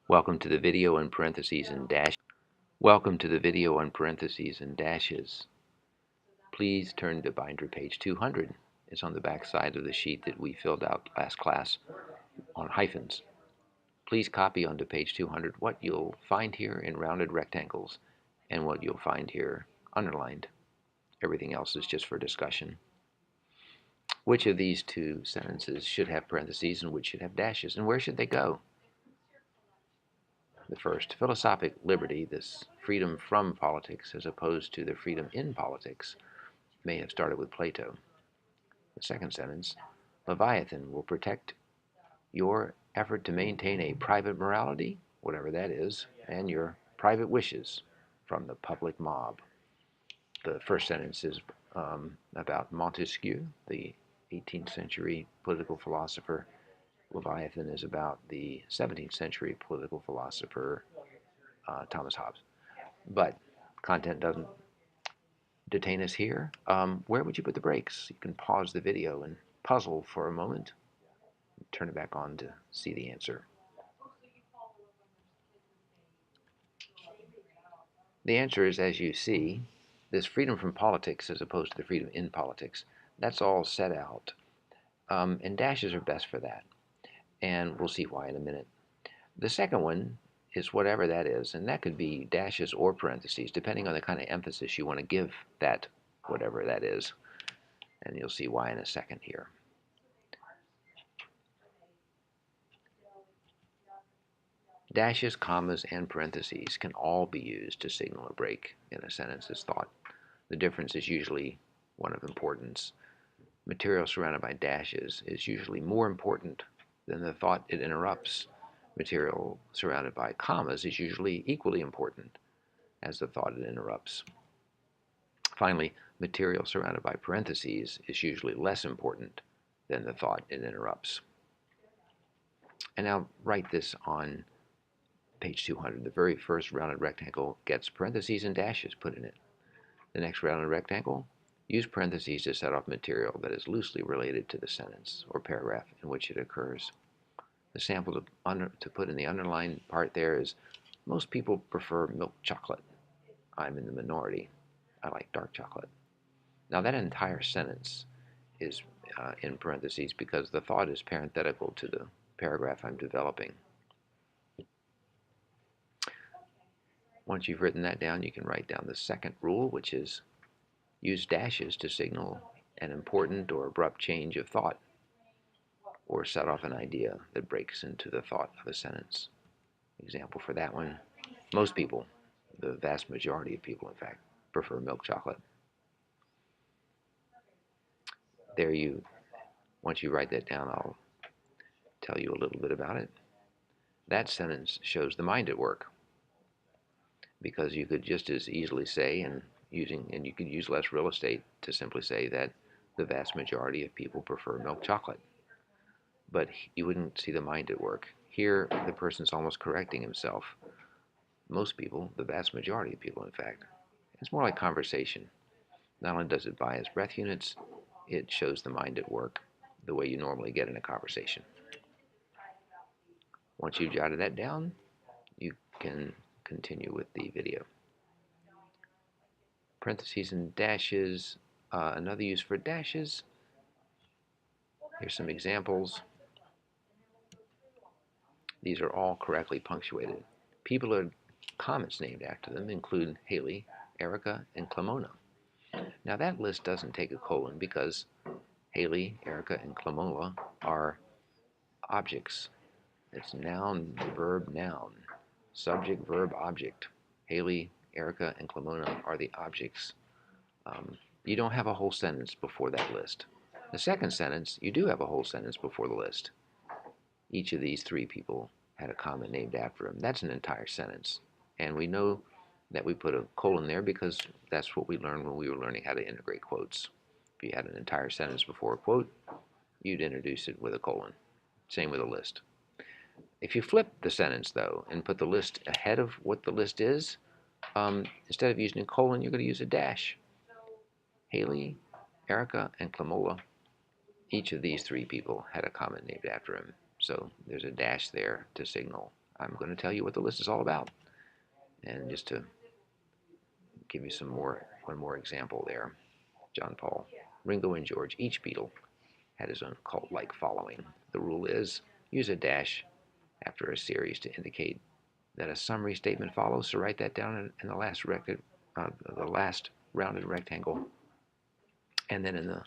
Welcome to the video in parentheses and dash. Welcome to the video in parentheses and dashes. Please turn to binder page 200. It's on the back side of the sheet that we filled out last class on hyphens. Please copy onto page 200 what you'll find here in rounded rectangles and what you'll find here underlined. Everything else is just for discussion. Which of these two sentences should have parentheses and which should have dashes, and where should they go? The first, philosophic liberty, this freedom from politics as opposed to the freedom in politics, may have started with Plato. The second sentence, Leviathan will protect your effort to maintain a private morality, whatever that is, and your private wishes from the public mob. The first sentence is about Montesquieu, the 18th century political philosopher. Leviathan is about the 17th century political philosopher Thomas Hobbes. But content doesn't detain us here. Where would you put the brakes? You can pause the video and puzzle for a moment. Turn it back on to see the answer. The answer is, as you see, this freedom from politics as opposed to the freedom in politics. That's all set out. And dashes are best for that. And we'll see why in a minute. The second one is whatever that is, and that could be dashes or parentheses, depending on the kind of emphasis you want to give that whatever that is. And you'll see why in a second here. Dashes, commas, and parentheses can all be used to signal a break in a sentence's thought. The difference is usually one of importance. Material surrounded by dashes is usually more important than the thought it interrupts. Material surrounded by commas is usually equally important as the thought it interrupts. Finally, material surrounded by parentheses is usually less important than the thought it interrupts. And now write this on page 200. The very first rounded rectangle gets parentheses and dashes put in it. The next rounded rectangle, use parentheses to set off material that is loosely related to the sentence or paragraph in which it occurs. The sample to put in the underlined part there is, most people prefer milk chocolate. I'm in the minority. I like dark chocolate. Now that entire sentence is in parentheses because the thought is parenthetical to the paragraph I'm developing. Once you've written that down, you can write down the second rule, which is use dashes to signal an important or abrupt change of thought or set off an idea that breaks into the thought of a sentence. Example for that one, most people, the vast majority of people in fact, prefer milk chocolate. Once you write that down, I'll tell you a little bit about it. That sentence shows the mind at work, because you could just as easily say, and you could use less real estate to simply say that the vast majority of people prefer milk chocolate. But you wouldn't see the mind at work. Here, the person's almost correcting himself. Most people, the vast majority of people, in fact. It's more like conversation. Not only does it bias breath units, it shows the mind at work the way you normally get in a conversation. Once you've jotted that down, you can continue with the video. Parentheses and dashes, another use for dashes. Here's some examples. These are all correctly punctuated. People who had comets named after them include Haley, Erica, and Clemona. Now that list doesn't take a colon because Haley, Erica, and Clemona are objects. It's noun, verb, noun. Subject, verb, object. Haley, Erica, and Clemona are the objects. You don't have a whole sentence before that list. The second sentence, you do have a whole sentence before the list. Each of these three people had a comet named after him. That's an entire sentence. And we know that we put a colon there because that's what we learned when we were learning how to integrate quotes. If you had an entire sentence before a quote, you'd introduce it with a colon. Same with a list. If you flip the sentence, though, and put the list ahead of what the list is, instead of using a colon, you're going to use a dash. Haley, Erica, and Clemona, each of these three people had a comet named after him. So there's a dash there to signal I'm going to tell you what the list is all about. And just to give you one more example there, John Paul, Ringo, and George, each Beatle had his own cult-like following. The rule is use a dash after a series to indicate that a summary statement follows. So write that down in the last rounded rectangle, and then in the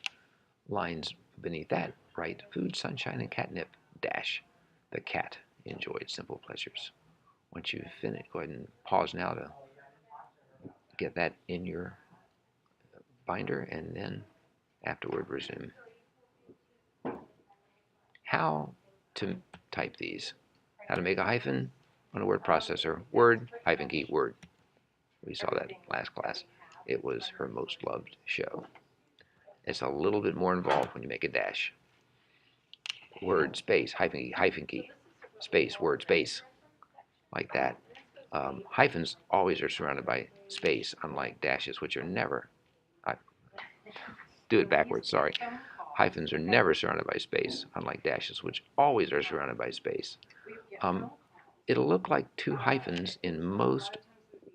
lines beneath that, write food, sunshine, and catnip dash. The cat enjoyed simple pleasures. Once you've finished, go ahead and pause now to get that in your binder, and then afterward resume. How to type these. How to make a hyphen on a word processor. Word, hyphen key, word. We saw that last class. It was her most loved show. It's a little bit more involved when you make a dash. Word, space, hyphen key, space, word, space, like that. Hyphens always are surrounded by space, unlike dashes, which are never. I do it backwards, sorry. Hyphens are never surrounded by space, unlike dashes, which always are surrounded by space. It'll look like two hyphens in most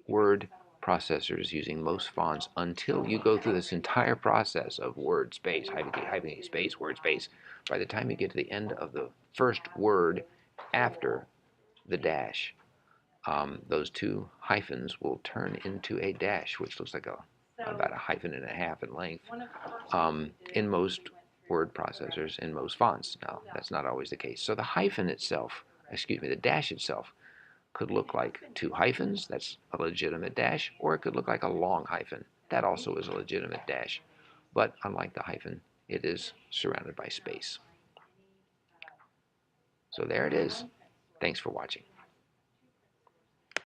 word processors using most fonts until you go through this entire process of word, space, hyphen key, space, word, space. By the time you get to the end of the first word after the dash, those two hyphens will turn into a dash, which looks like about a hyphen and a half in length, in most word processors, in most fonts. Now, that's not always the case. So the hyphen itself, the dash itself, could look like two hyphens, that's a legitimate dash, or it could look like a long hyphen. That also is a legitimate dash. But unlike the hyphen, it is surrounded by space. So there it is. Thanks for watching.